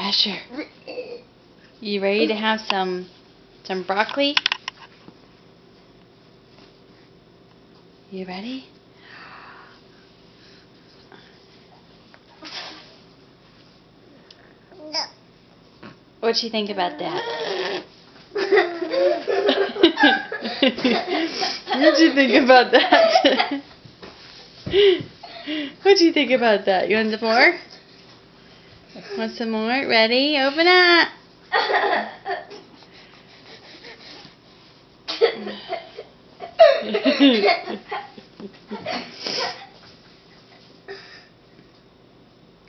Asher, you ready to have some broccoli? You ready? No. What'd you think about that? What'd you think about that? What'd you think about that? You want some more? Want some more? Ready? Open up.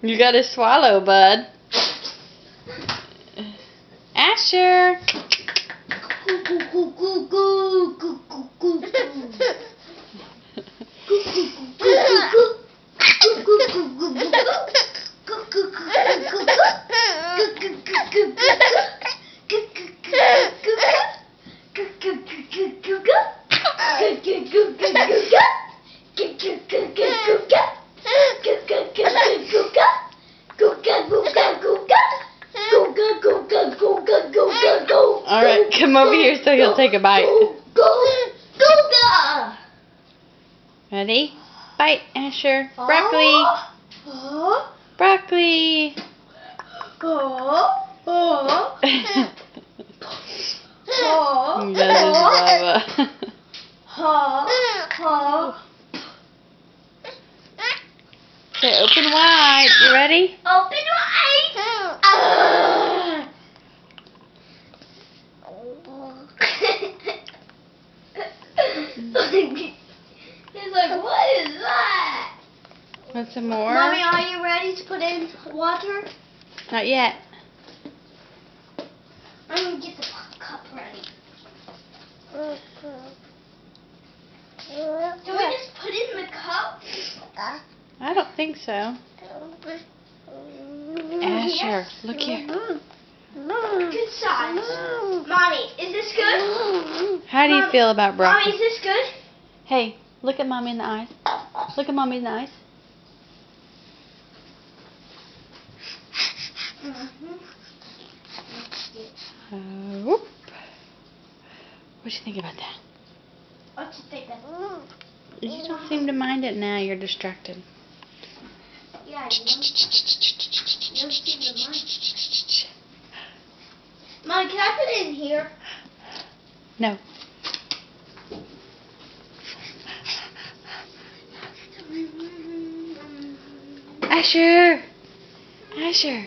You gotta swallow, bud. Asher. All right, come over here so he'll take a bite. Ready? Bite, Asher. Broccoli. Broccoli. He does his baba. Okay, open wide. You ready? Open wide. He's like, what is that? Want some more? Mommy, are you ready to put in water? Not yet. I'm going to get the cup ready. Do we just put it in the cup? I don't think so. Asher, look here. Good size. Mommy, is this good? How do you feel about Mommy, broccoli? is this good? Hey, look at Mommy in the eyes. Look at Mommy in the eyes. Whoop. What do you think about that? What you think of? You don't seem to mind it now. You're distracted. Yeah, you don't seem to mind. Mommy, can I put it in here? No. Asher! Asher!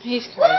He's crazy.